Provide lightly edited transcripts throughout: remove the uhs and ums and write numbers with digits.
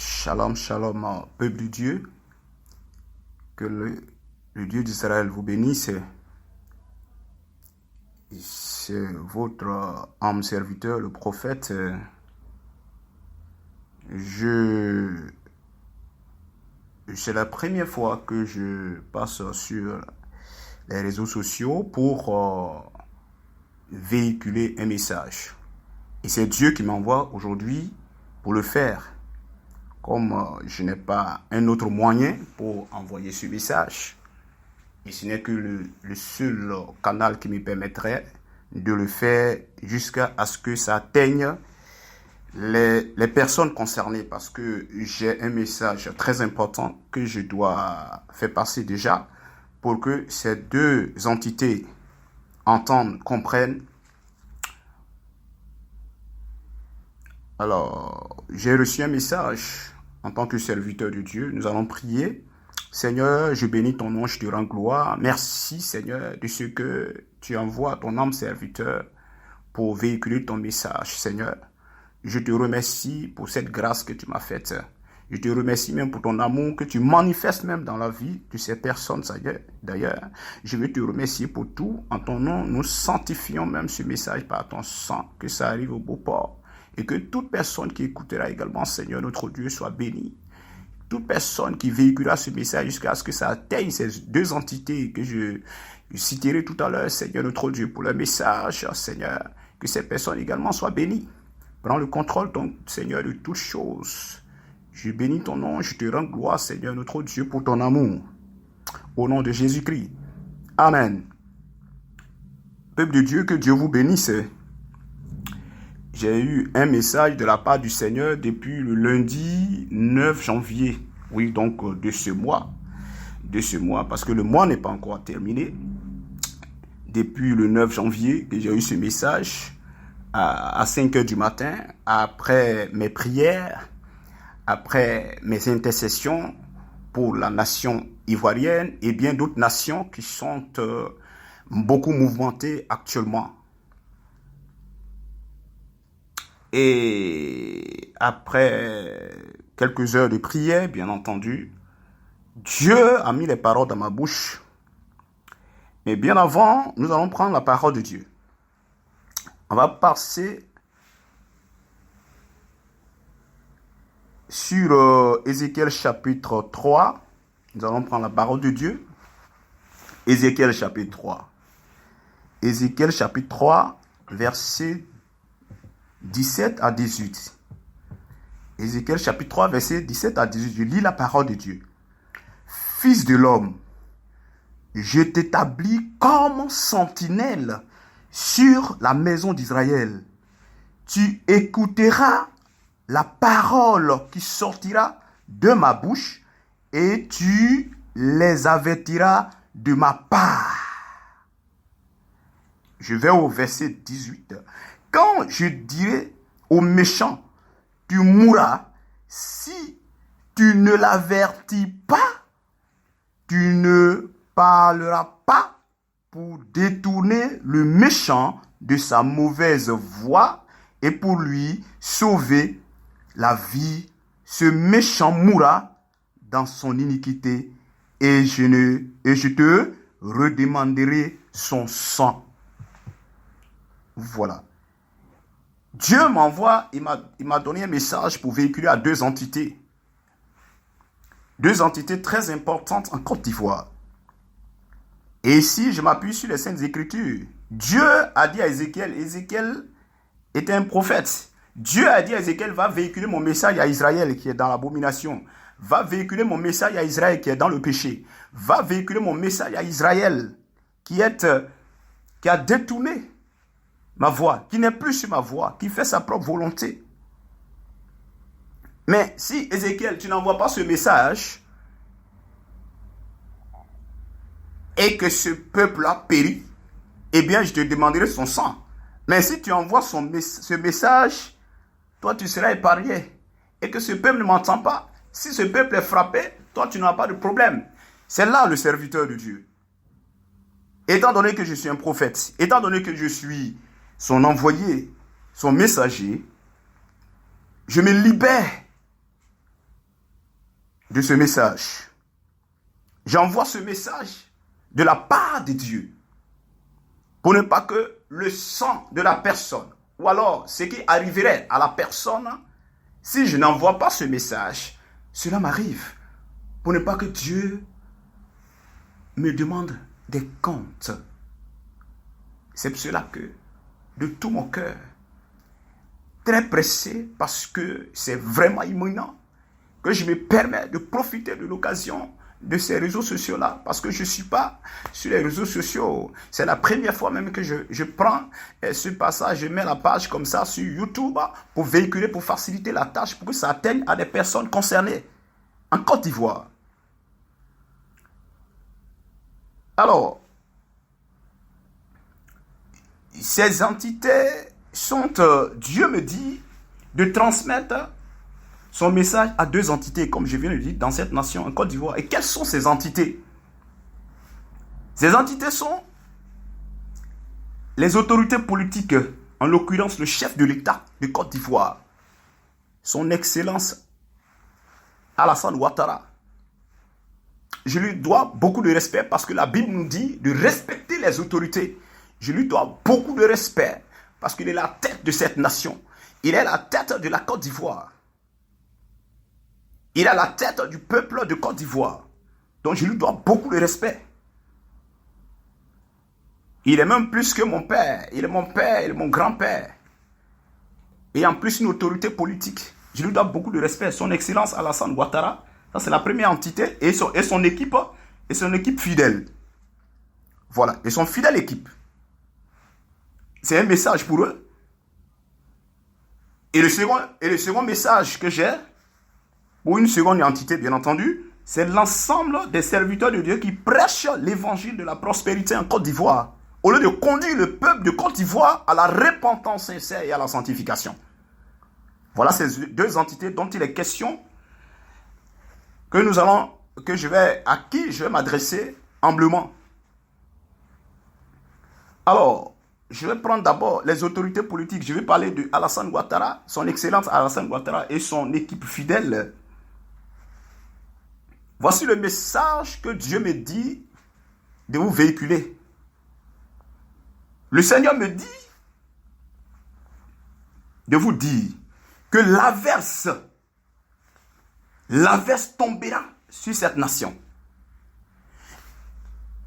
Shalom, shalom, peuple de Dieu. Que le Dieu d'Israël vous bénisse. C'est votre âme serviteur, le prophète. C'est la première fois que je passe sur les réseaux sociaux pour véhiculer un message. Et c'est Dieu qui m'envoie aujourd'hui pour le faire. Comme je n'ai pas un autre moyen pour envoyer ce message, et ce n'est que le seul canal qui me permettrait de le faire jusqu'à ce que ça atteigne les personnes concernées, parce que j'ai un message très important que je dois faire passer déjà pour que ces deux entités entendent, comprennent. Alors, j'ai reçu un message en tant que serviteur de Dieu. Nous allons prier. Seigneur, je bénis ton nom, je te rends gloire. Merci, Seigneur, de ce que tu envoies ton âme serviteur pour véhiculer ton message, Seigneur. Je te remercie pour cette grâce que tu m'as faite. Je te remercie même pour ton amour que tu manifestes même dans la vie de ces personnes, d'ailleurs. Je veux te remercier pour tout. En ton nom, nous sanctifions même ce message par ton sang, que ça arrive au beau port. Et que toute personne qui écoutera également, Seigneur, notre Dieu, soit bénie. Toute personne qui véhiculera ce message jusqu'à ce que ça atteigne ces deux entités que je citerai tout à l'heure, Seigneur, notre Dieu, pour le message, Seigneur, que ces personnes également soient bénies. Prends le contrôle, ton Seigneur, de toutes choses. Je bénis ton nom, je te rends gloire, Seigneur, notre Dieu, pour ton amour. Au nom de Jésus-Christ. Amen. Peuple de Dieu, que Dieu vous bénisse. J'ai eu un message de la part du Seigneur depuis le lundi 9 janvier. Oui, donc de ce mois. Parce que le mois n'est pas encore terminé. Depuis le 9 janvier que j'ai eu ce message à 5 heures du matin, après mes prières, après mes intercessions pour la nation ivoirienne et bien d'autres nations qui sont beaucoup mouvementées actuellement. Et après quelques heures de prière, bien entendu, Dieu a mis les paroles dans ma bouche. Mais bien avant, nous allons prendre la parole de Dieu. On va passer sur Ézéchiel chapitre 3. Nous allons prendre la parole de Dieu. Ézéchiel chapitre 3. Ézéchiel chapitre 3, verset 17 à 18. Ézéchiel chapitre 3, verset 17 à 18. Je lis la parole de Dieu. Fils de l'homme, je t'établis comme sentinelle sur la maison d'Israël. Tu écouteras la parole qui sortira de ma bouche et tu les avertiras de ma part. Je vais au verset 18. Quand je dirai aux méchants, tu mourras, si tu ne l'avertis pas, tu ne parleras pas pour détourner le méchant de sa mauvaise voie et pour lui sauver la vie. Ce méchant mourra dans son iniquité et je te redemanderai son sang. Voilà. Dieu m'envoie, il m'a donné un message pour véhiculer à deux entités. Deux entités très importantes en Côte d'Ivoire. Et ici, je m'appuie sur les Saintes Écritures. Dieu a dit à Ézéchiel, Ézéchiel était un prophète. Dieu a dit à Ézéchiel, va véhiculer mon message à Israël qui est dans l'abomination. Va véhiculer mon message à Israël qui est dans le péché. Va véhiculer mon message à Israël qui a détourné ma voix, qui n'est plus sur ma voix, qui fait sa propre volonté. Mais si, Ézéchiel, tu n'envoies pas ce message et que ce peuple-là périt, eh bien, je te demanderai son sang. Mais si tu envoies ce message, toi, tu seras épargné. Et que ce peuple ne m'entend pas. Si ce peuple est frappé, toi, tu n'auras pas de problème. C'est là le serviteur de Dieu. Étant donné que je suis un prophète, étant donné que je suis son envoyé, son messager, je me libère de ce message. J'envoie ce message de la part de Dieu pour ne pas que le sang de la personne ou alors ce qui arriverait à la personne si je n'envoie pas ce message, cela m'arrive pour ne pas que Dieu me demande des comptes. C'est pour cela que de tout mon cœur, très pressé parce que c'est vraiment imminent, que je me permets de profiter de l'occasion de ces réseaux sociaux-là, parce que je ne suis pas sur les réseaux sociaux. C'est la première fois même que je prends ce passage, je mets la page comme ça sur YouTube pour véhiculer, pour faciliter la tâche, pour que ça atteigne à des personnes concernées en Côte d'Ivoire. Alors, ces entités sont, Dieu me dit, de transmettre son message à deux entités, comme je viens de le dire, dans cette nation, en Côte d'Ivoire. Et quelles sont ces entités? Ces entités sont les autorités politiques, en l'occurrence le chef de l'État de Côte d'Ivoire, son Excellence Alassane Ouattara. Je lui dois beaucoup de respect parce que la Bible nous dit de respecter les autorités. Je lui dois beaucoup de respect parce qu'il est la tête de cette nation. Il est la tête de la Côte d'Ivoire. Il est la tête du peuple de Côte d'Ivoire. Donc je lui dois beaucoup de respect. Il est même plus que mon père. Il est mon père, il est mon grand-père. Et en plus une autorité politique. Je lui dois beaucoup de respect. Son Excellence Alassane Ouattara, ça c'est la première entité. Et son équipe fidèle. Voilà, et son fidèle équipe. C'est un message pour eux. Et le second message que j'ai, pour une seconde entité, bien entendu, c'est l'ensemble des serviteurs de Dieu qui prêchent l'évangile de la prospérité en Côte d'Ivoire, au lieu de conduire le peuple de Côte d'Ivoire à la repentance sincère et à la sanctification. Voilà ces deux entités dont il est question à qui je vais m'adresser humblement. Alors, je vais prendre d'abord les autorités politiques. Je vais parler de Alassane Ouattara, son Excellence Alassane Ouattara et son équipe fidèle. Voici le message que Dieu me dit de vous véhiculer. Le Seigneur me dit de vous dire que l'averse tombera sur cette nation.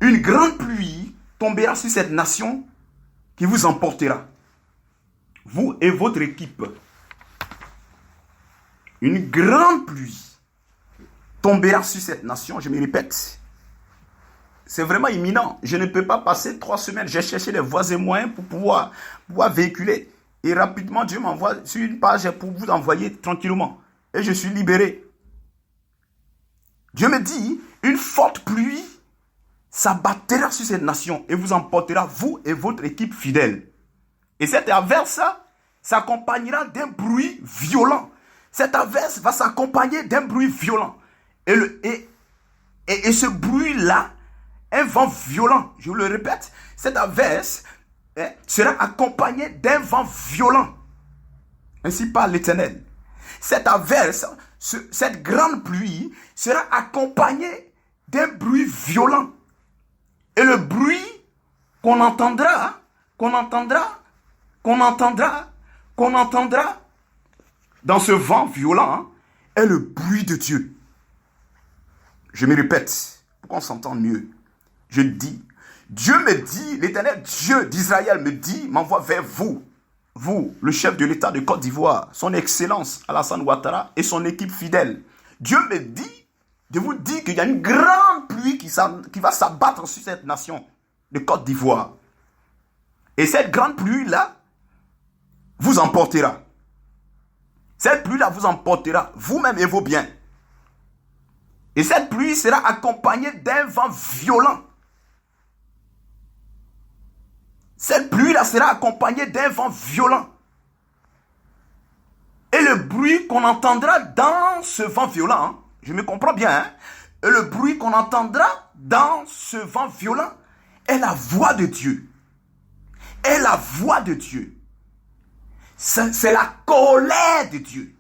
Une grande pluie tombera sur cette nation qui vous emportera, vous et votre équipe. Une grande pluie tombera sur cette nation, je me répète. C'est vraiment imminent. Je ne peux pas passer 3 semaines. J'ai cherché les voies et moyens pour pouvoir véhiculer. Et rapidement, Dieu m'envoie sur une page pour vous envoyer tranquillement. Et je suis libéré. Dieu me dit, une forte pluie s'abattra sur cette nation et vous emportera, vous et votre équipe fidèle. Et cette averse s'accompagnera d'un bruit violent. Cette averse va s'accompagner d'un bruit violent. Et ce bruit-là, un vent violent, je vous le répète, cette averse sera accompagnée d'un vent violent. Ainsi parle l'Éternel. Cette averse, cette grande pluie sera accompagnée d'un bruit violent. Et le bruit qu'on entendra dans ce vent violent est le bruit de Dieu. Je me répète, pour qu'on s'entende mieux. Je dis, Dieu me dit, l'Éternel Dieu d'Israël me dit, m'envoie vers vous, le chef de l'État de Côte d'Ivoire, son Excellence Alassane Ouattara et son équipe fidèle. Dieu me dit de vous dire qu'il y a une grande pluie qui va s'abattre sur cette nation de Côte d'Ivoire. Et cette grande pluie-là vous emportera. Cette pluie-là vous emportera, vous-même et vos biens. Et cette pluie sera accompagnée d'un vent violent. Cette pluie-là sera accompagnée d'un vent violent. Et le bruit qu'on entendra dans ce vent violent, je me comprends bien, et le bruit qu'on entendra dans ce vent violent est la voix de Dieu. Est la voix de Dieu. C'est la colère de Dieu.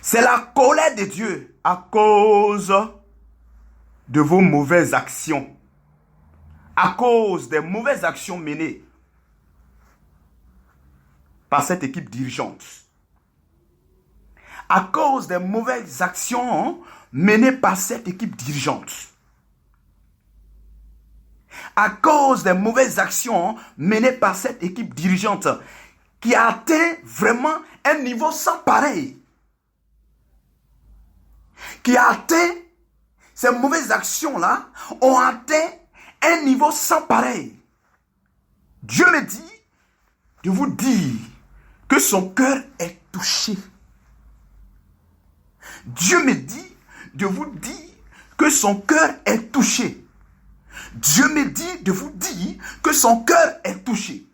C'est la colère de Dieu à cause de vos mauvaises actions, à cause des mauvaises actions menées par cette équipe dirigeante, à cause des mauvaises actions menées par cette équipe dirigeante, à cause des mauvaises actions menées par cette équipe dirigeante qui a atteint vraiment un niveau sans pareil, qui a atteint, ces mauvaises actions-là ont atteint un niveau sans pareil. Dieu me dit de vous dire que son cœur est touché. Dieu me dit de vous dire que son cœur est touché. Dieu me dit de vous dire que son cœur est touché.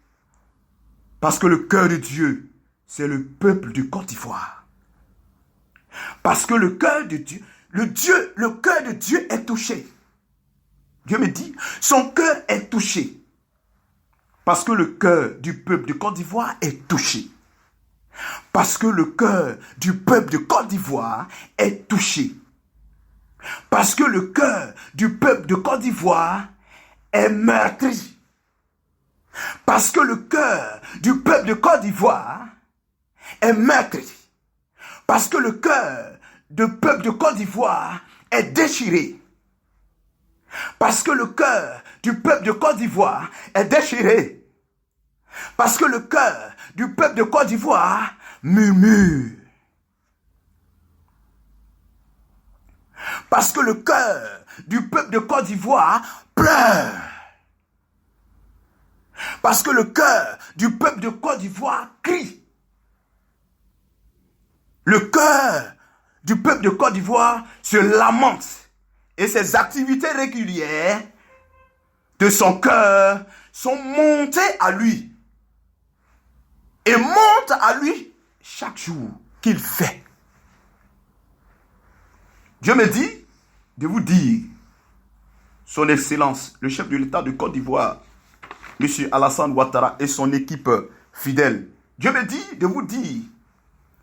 Parce que le cœur de Dieu, c'est le peuple de Côte d'Ivoire. Parce que le cœur de Dieu, le cœur de Dieu est touché. Dieu me dit, son cœur est touché. Parce que le cœur du peuple de Côte d'Ivoire est touché. Parce que le cœur du peuple de Côte d'Ivoire est touché. Parce que le cœur du peuple de Côte d'Ivoire est meurtri. Parce que le cœur du peuple de Côte d'Ivoire est meurtri. Parce que le cœur du peuple de Côte d'Ivoire est déchiré. Parce que le cœur du peuple de Côte d'Ivoire est déchiré. Parce que le cœur du peuple de Côte d'Ivoire murmure. Parce que le cœur du peuple de Côte d'Ivoire pleure. Parce que le cœur du peuple de Côte d'Ivoire crie. Le cœur du peuple de Côte d'Ivoire se lamente. Et ses activités régulières de son cœur sont montées à lui. Et montent à lui chaque jour qu'il fait. Dieu me dit de vous dire, son Excellence, le chef de l'État de Côte d'Ivoire, M. Alassane Ouattara et son équipe fidèle, Dieu me dit de vous dire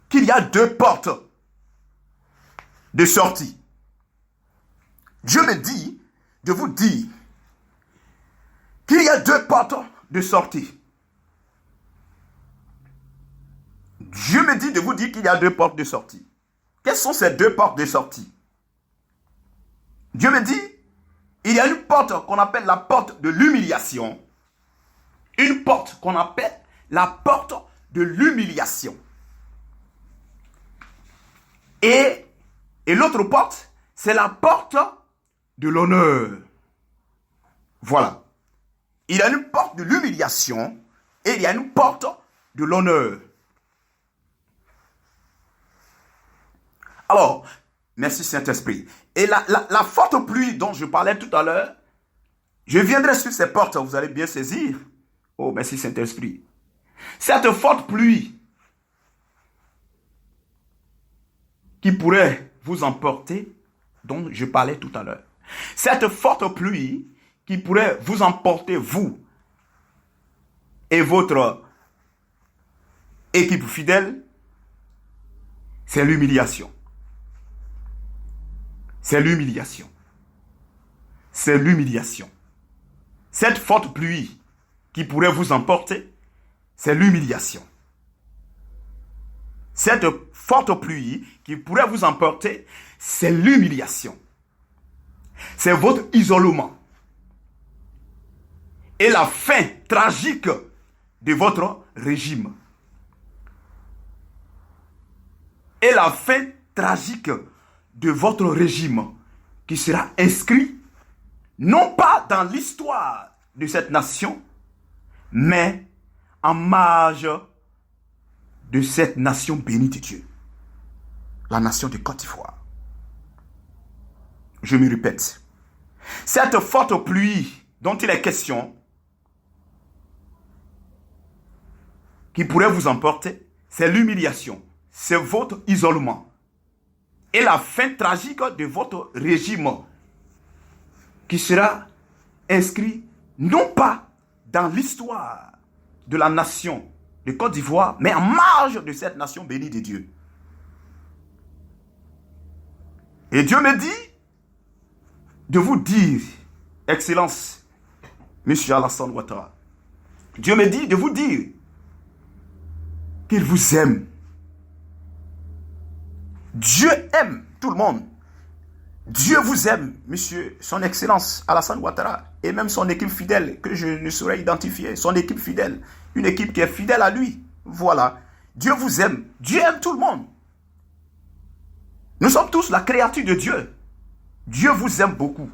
qu'il y a deux portes de sortie. Dieu me dit de vous dire qu'il y a deux portes de sortie. Dieu me dit de vous dire qu'il y a deux portes de sortie. Quelles sont ces deux portes de sortie? Dieu me dit, il y a une porte qu'on appelle la porte de l'humiliation. Une porte qu'on appelle la porte de l'humiliation. Et l'autre porte, c'est la porte de l'honneur. Voilà. Il y a une porte de l'humiliation et il y a une porte de l'honneur. Alors, merci Saint-Esprit. Et la forte pluie dont je parlais tout à l'heure, je viendrai sur ces portes, vous allez bien saisir. Oh, merci Saint-Esprit. Cette forte pluie qui pourrait vous emporter, dont je parlais tout à l'heure. Cette forte pluie qui pourrait vous emporter, vous et votre équipe fidèle, c'est l'humiliation. C'est l'humiliation. C'est l'humiliation. Cette forte pluie qui pourrait vous emporter, c'est l'humiliation. Cette forte pluie qui pourrait vous emporter, c'est l'humiliation. C'est votre isolement. Et la fin tragique de votre régime. Et la fin tragique de votre régime qui sera inscrit non pas dans l'histoire de cette nation, mais en marge de cette nation bénie de Dieu, la nation de Côte d'Ivoire. Je me répète, cette forte pluie dont il est question, qui pourrait vous emporter, c'est l'humiliation, c'est votre isolement et la fin tragique de votre régime qui sera inscrit non pas dans l'histoire de la nation de Côte d'Ivoire, mais en marge de cette nation bénie de Dieu. Et Dieu me dit de vous dire, Excellence, Monsieur Alassane Ouattara, Dieu me dit de vous dire qu'il vous aime. Dieu aime tout le monde. Dieu vous aime, Monsieur, son Excellence Alassane Ouattara, et même son équipe fidèle, que je ne saurais identifier, son équipe fidèle, une équipe qui est fidèle à lui. Voilà. Dieu vous aime. Dieu aime tout le monde. Nous sommes tous la créature de Dieu. Dieu vous aime beaucoup.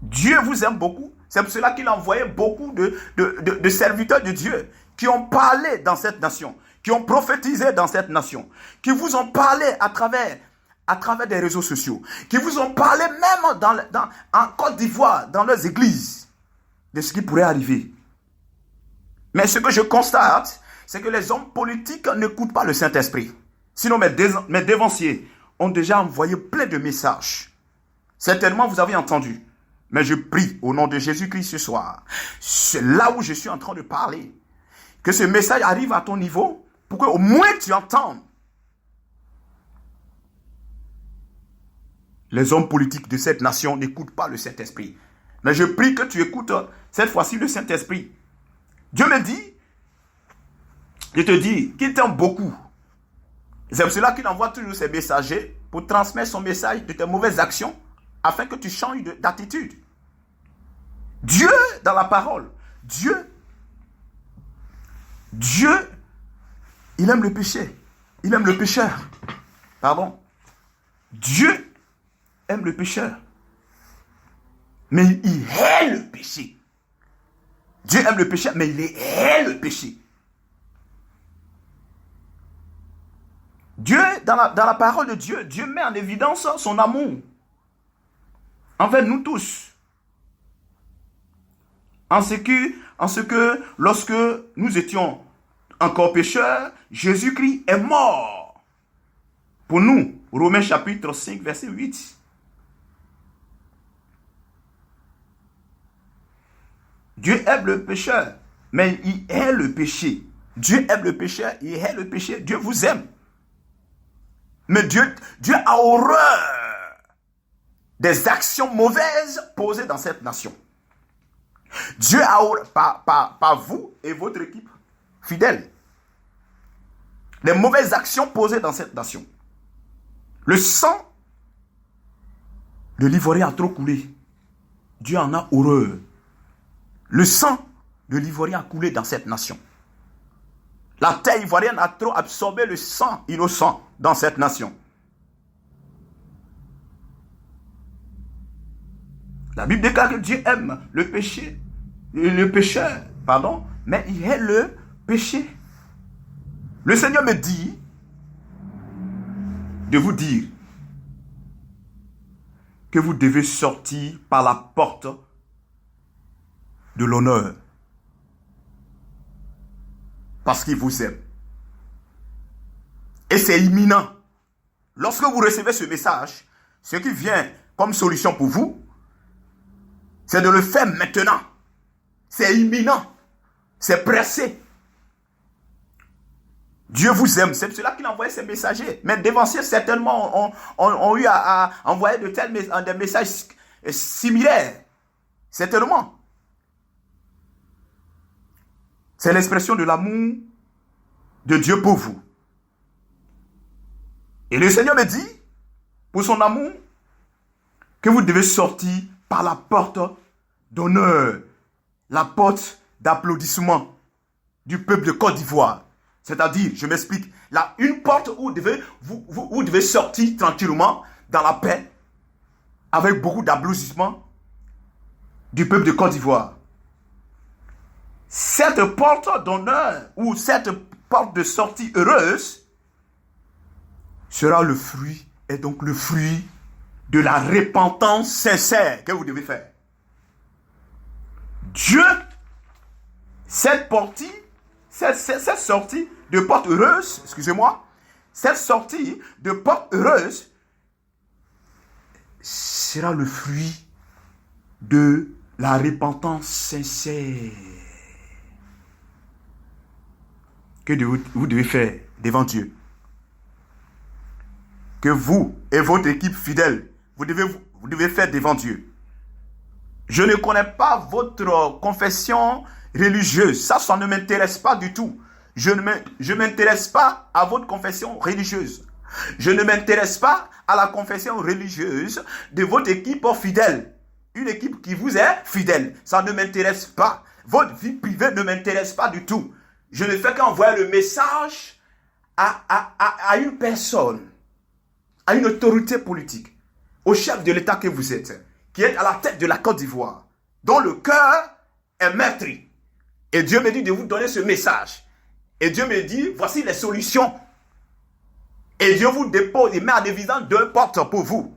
Dieu vous aime beaucoup. C'est pour cela qu'il a envoyé beaucoup de serviteurs de Dieu qui ont parlé dans cette nation, qui ont prophétisé dans cette nation, qui vous ont parlé à travers des réseaux sociaux, qui vous ont parlé même en Côte d'Ivoire, dans leurs églises, de ce qui pourrait arriver. Mais ce que je constate, c'est que les hommes politiques n'écoutent pas le Saint-Esprit. Sinon, mes dévanciers ont déjà envoyé plein de messages. Certainement, vous avez entendu. Mais je prie au nom de Jésus-Christ ce soir, c'est là où je suis en train de parler, que ce message arrive à ton niveau pour qu'au moins tu entendes. Les hommes politiques de cette nation n'écoutent pas le Saint-Esprit. Mais je prie que tu écoutes cette fois-ci le Saint-Esprit. Dieu me dit, je te dis qu'il t'aime beaucoup. C'est pour cela qu'il envoie toujours ses messagers pour transmettre son message de tes mauvaises actions afin que tu changes d'attitude. Dieu, dans la parole, Dieu, il aime le péché. Il aime le pécheur. Pardon. Dieu aime le pécheur. Mais il hait le péché. Dieu aime le péché, mais il hait le péché. Dieu, dans la parole de Dieu, Dieu met en évidence son amour envers nous tous. En ce que lorsque nous étions encore pécheurs, Jésus-Christ est mort pour nous. Romains chapitre 5, verset 8. Dieu aime le pécheur, mais il hait le péché. Dieu aime le pécheur, il hait le péché. Dieu vous aime. Mais Dieu a horreur des actions mauvaises posées dans cette nation. Dieu a horreur, pas vous et votre équipe fidèle. Les mauvaises actions posées dans cette nation. Le sang de l'Ivoirien a trop coulé. Dieu en a horreur. Le sang de l'Ivoirien a coulé dans cette nation. La terre ivoirienne a trop absorbé le sang innocent dans cette nation. La Bible déclare que Dieu aime le pécheur, mais il hait le péché. Le Seigneur me dit de vous dire que vous devez sortir par la porte de l'honneur. Parce qu'il vous aime. Et c'est imminent. Lorsque vous recevez ce message, ce qui vient comme solution pour vous, c'est de le faire maintenant. C'est imminent. C'est pressé. Dieu vous aime. C'est pour cela qu'il a envoyé ses messagers. Mais dévanciers, certainement, ont eu à envoyer des messages similaires. Certainement. C'est l'expression de l'amour de Dieu pour vous. Et le Seigneur me dit, pour son amour, que vous devez sortir par la porte d'honneur, la porte d'applaudissement du peuple de Côte d'Ivoire. C'est-à-dire, je m'explique, là, une porte où vous devez sortir tranquillement, dans la paix, avec beaucoup d'applaudissements du peuple de Côte d'Ivoire. Cette porte d'honneur ou cette porte de sortie heureuse sera le fruit, et donc le fruit de la repentance sincère que vous devez faire. Dieu, cette sortie de porte heureuse, excusez-moi, cette sortie de porte heureuse sera le fruit de la repentance sincère que vous devez faire devant Dieu. que vous et votre équipe fidèle, vous devez faire devant Dieu. Je ne connais pas votre confession religieuse. Ça ne m'intéresse pas du tout. Je ne m'intéresse pas à votre confession religieuse. Je ne m'intéresse pas à la confession religieuse de votre équipe fidèle. Une équipe qui vous est fidèle. Ça ne m'intéresse pas. Votre vie privée ne m'intéresse pas du tout. Je ne fais qu'envoyer le message à une personne, à une autorité politique, au chef de l'État que vous êtes, qui est à la tête de la Côte d'Ivoire, dont le cœur est meurtri. Et Dieu me dit de vous donner ce message. Et Dieu me dit, voici les solutions. Et Dieu vous dépose, il met en évidence deux portes pour vous.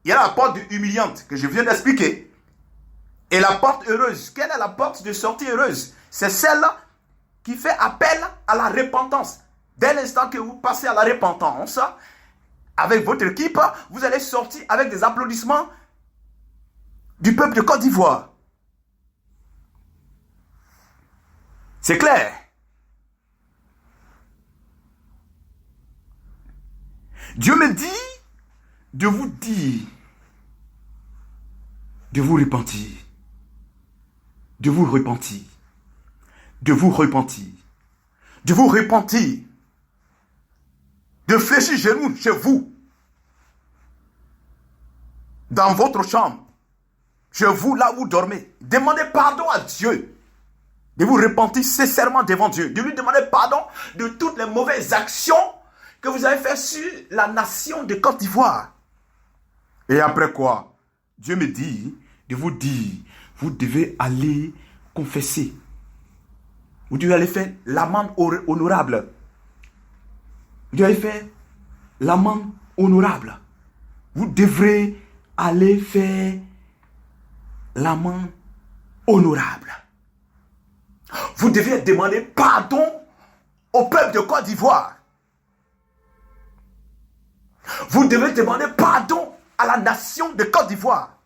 Il y a la porte humiliante que je viens d'expliquer. Et la porte heureuse. Quelle est la porte de sortie heureuse? C'est celle qui fait appel à la repentance. Dès l'instant que vous passez à la repentance, avec votre équipe, vous allez sortir avec des applaudissements du peuple de Côte d'Ivoire. C'est clair. Dieu me dit de vous dire, de vous repentir, de vous repentir, de vous repentir, de vous repentir, de fléchir genoux chez vous, dans votre chambre, chez vous là où vous dormez. Demandez pardon à Dieu, de vous repentir sincèrement devant Dieu, de lui demander pardon de toutes les mauvaises actions que vous avez faites sur la nation de Côte d'Ivoire. Et après quoi? Dieu me dit de vous dire, vous devez aller confesser. Vous devez aller faire l'amende honorable. Vous devez faire l'amende honorable. Vous devrez aller faire l'amende honorable. Vous devez demander pardon au peuple de Côte d'Ivoire. Vous devez demander pardon à la nation de Côte d'Ivoire.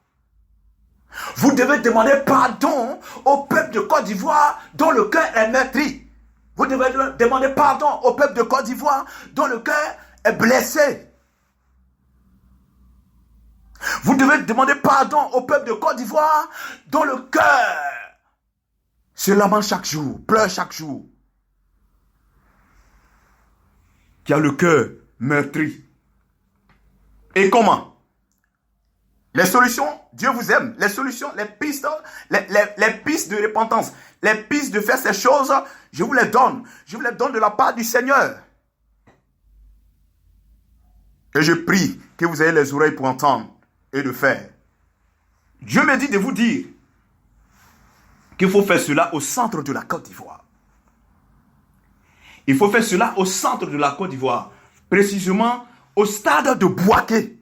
Vous devez demander pardon au peuple de Côte d'Ivoire dont le cœur est meurtri. Vous devez demander pardon au peuple de Côte d'Ivoire dont le cœur est blessé. Vous devez demander pardon au peuple de Côte d'Ivoire dont le cœur se lamente chaque jour, pleure chaque jour. Qui a le cœur meurtri. Et comment? Les solutions, Dieu vous aime. Les solutions, les pistes, les pistes de repentance, les pistes de faire ces choses, je vous les donne. Je vous les donne de la part du Seigneur. Et je prie que vous ayez les oreilles pour entendre et de faire. Dieu me dit de vous dire qu'il faut faire cela au centre de la Côte d'Ivoire. Il faut faire cela au centre de la Côte d'Ivoire. Précisément au stade de Bouaké.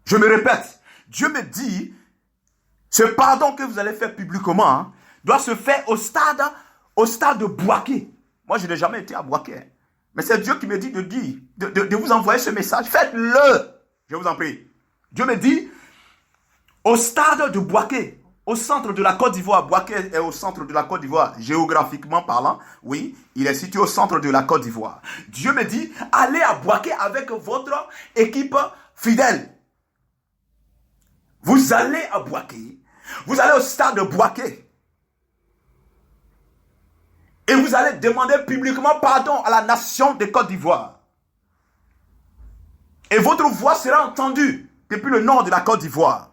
Je me répète, Dieu me dit, ce pardon que vous allez faire publiquement doit se faire au stade de Bouaké. Moi, je n'ai jamais été à Bouaké. Mais c'est Dieu qui me dit de vous envoyer ce message. Faites-le. Je vous en prie. Dieu me dit, au stade de Bouaké, au centre de la Côte d'Ivoire. Bouaké est au centre de la Côte d'Ivoire, géographiquement parlant. Oui, il est situé au centre de la Côte d'Ivoire. Dieu me dit, allez à Bouaké avec votre équipe fidèle. Vous allez à Bouaké. Vous allez au stade de Bouaké. Et vous allez demander publiquement pardon à la nation de Côte d'Ivoire. Et votre voix sera entendue depuis le nord de la Côte d'Ivoire.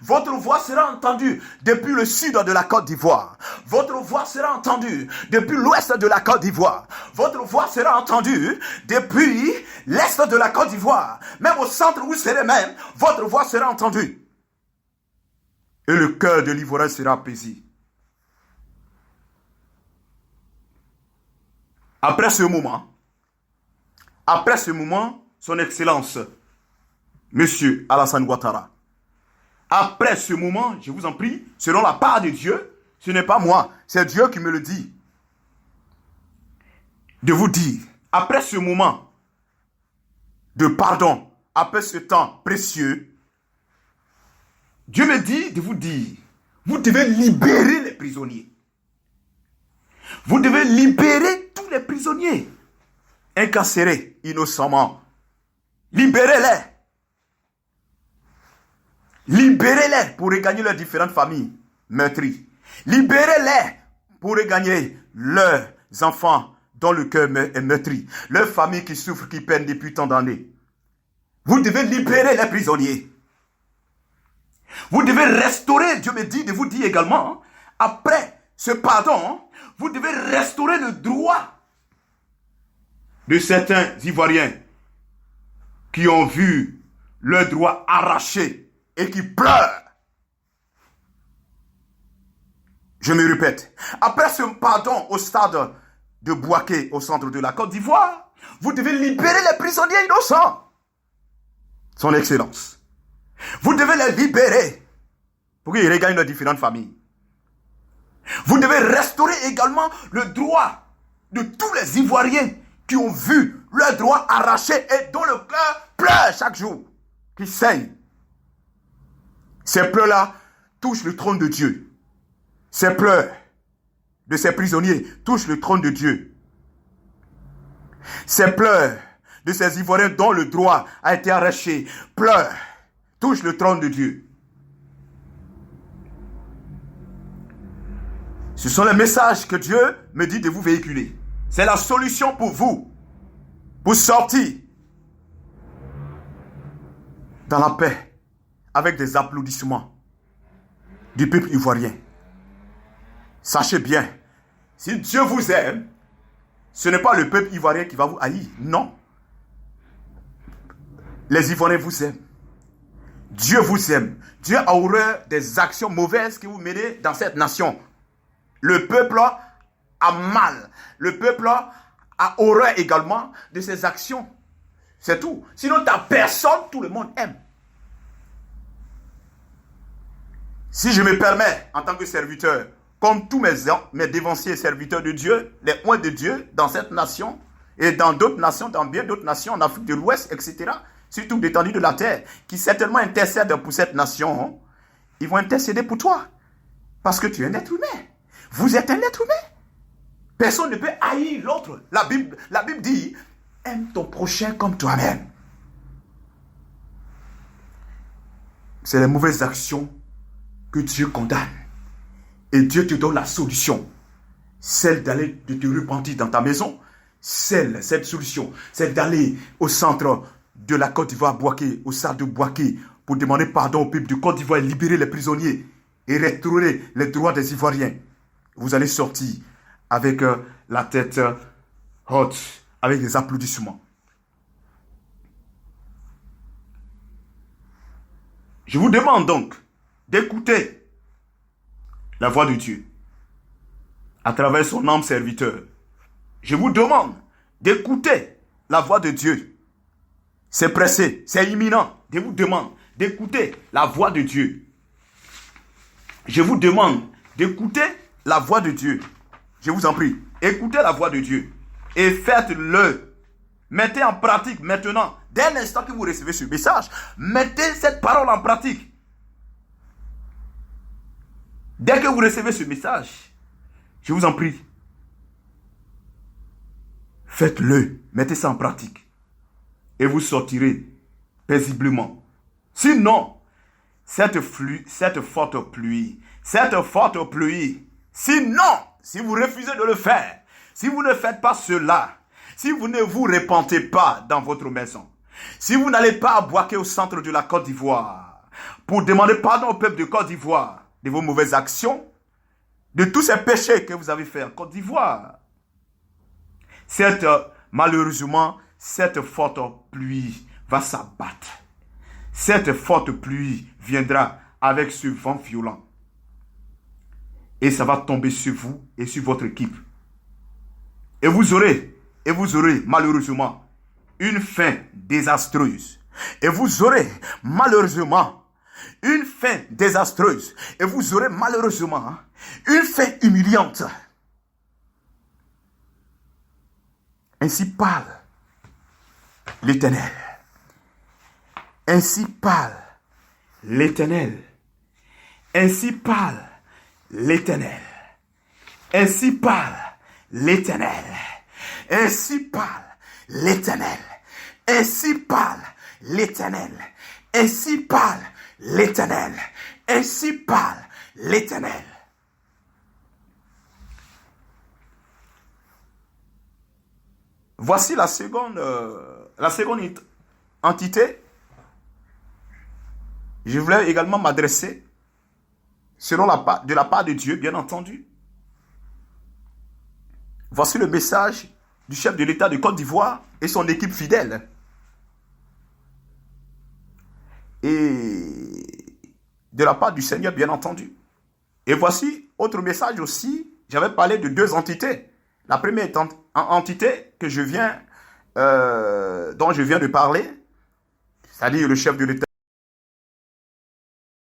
Votre voix sera entendue depuis le sud de la Côte d'Ivoire. Votre voix sera entendue depuis l'ouest de la Côte d'Ivoire. Votre voix sera entendue depuis l'est de la Côte d'Ivoire. Même au centre où vous serez même, votre voix sera entendue. Et le cœur de l'Ivoirien sera apaisé. Après ce moment, son Excellence, Monsieur Alassane Ouattara, après ce moment, je vous en prie, selon la part de Dieu, ce n'est pas moi, c'est Dieu qui me le dit, de vous dire, après ce moment de pardon, après ce temps précieux, Dieu me dit de vous dire, vous devez libérer les prisonniers. Vous devez libérer tous les prisonniers incarcérés innocemment. Libérez-les. Libérez-les pour regagner leurs différentes familles meurtries. Libérez-les pour regagner leurs enfants dont le cœur est meurtri. Leurs familles qui souffrent, qui peinent depuis tant d'années. Vous devez libérer les prisonniers. Vous devez restaurer, Dieu me dit de vous dire également, après ce pardon, vous devez restaurer le droit de certains Ivoiriens qui ont vu leur droit arraché et qui pleurent. Je me répète, après ce pardon au stade de Bouaké, au centre de la Côte d'Ivoire, vous devez libérer les prisonniers innocents. Son Excellence. Vous devez les libérer pour qu'ils regagnent leurs différentes familles. Vous devez restaurer également le droit de tous les Ivoiriens qui ont vu leur droit arraché et dont le cœur pleure chaque jour, qui saignent. Ces pleurs-là touchent le trône de Dieu. Ces pleurs de ces prisonniers touchent le trône de Dieu. Ces pleurs de ces Ivoiriens dont le droit a été arraché, pleurent, touchent le trône de Dieu. Ce sont les messages que Dieu me dit de vous véhiculer. C'est la solution pour vous, pour sortir dans la paix, avec des applaudissements du peuple ivoirien. Sachez bien, si Dieu vous aime, ce n'est pas le peuple ivoirien qui va vous haïr, non. Les Ivoiriens vous aiment. Dieu vous aime. Dieu a horreur des actions mauvaises que vous menez dans cette nation. Le peuple a mal. Le peuple a horreur également de ses actions. C'est tout. Sinon, tu n'as personne, tout le monde aime. Si je me permets, en tant que serviteur, comme tous mes dévanciers serviteurs de Dieu, les oints de Dieu dans cette nation et dans d'autres nations, dans bien d'autres nations, en Afrique de l'Ouest, etc., sur toute l'étendue de la terre, qui certainement intercèdent pour cette nation, ils vont intercéder pour toi. Parce que tu es un être humain. Vous êtes un être humain. Personne ne peut haïr l'autre. La Bible dit, aime ton prochain comme toi-même. C'est les mauvaises actions que Dieu condamne. Et Dieu te donne la solution. Celle d'aller de te repentir dans ta maison. Cette solution, c'est d'aller au centre de la Côte d'Ivoire, Bouaké, au stade de Bouaké, pour demander pardon au peuple de Côte d'Ivoire, libérer les prisonniers et restaurer les droits des Ivoiriens. Vous allez sortir avec la tête haute, avec des applaudissements. Je vous demande donc d'écouter la voix de Dieu à travers son âme serviteur. Je vous demande d'écouter la voix de Dieu. C'est pressé, c'est imminent. Je vous demande d'écouter la voix de Dieu. Je vous demande d'écouter la voix de Dieu. Je vous en prie, écoutez la voix de Dieu et faites-le. Mettez en pratique maintenant, dès l'instant que vous recevez ce message, mettez cette parole en pratique. Dès que vous recevez ce message, je vous en prie, faites-le, mettez ça en pratique. Et vous sortirez paisiblement. Sinon, cette forte pluie, sinon, si vous refusez de le faire, si vous ne faites pas cela, si vous ne vous repentez pas dans votre maison, si vous n'allez pas à Bouaké au centre de la Côte d'Ivoire pour demander pardon au peuple de Côte d'Ivoire de vos mauvaises actions, de tous ces péchés que vous avez faits en Côte d'Ivoire, malheureusement, cette forte pluie va s'abattre. Cette forte pluie viendra avec ce vent violent. Et ça va tomber sur vous et sur votre équipe. Et vous aurez malheureusement une fin désastreuse. Et vous aurez malheureusement une fin désastreuse. Et vous aurez malheureusement une fin humiliante. Ainsi parle l'Éternel. Ainsi parle l'Éternel. Ainsi parle l'Éternel. Ainsi parle l'Éternel. Ainsi parle l'Éternel. Ainsi parle l'Éternel. Ainsi parle l'Éternel. Ainsi parle l'Éternel. Voici la seconde entité. Je voulais également m'adresser, de la part de Dieu, bien entendu. Voici le message du chef de l'État de Côte d'Ivoire et son équipe fidèle. Et de la part du Seigneur, bien entendu. Et voici autre message aussi. J'avais parlé de deux entités. La première entité dont je viens de parler, c'est-à-dire le chef de l'État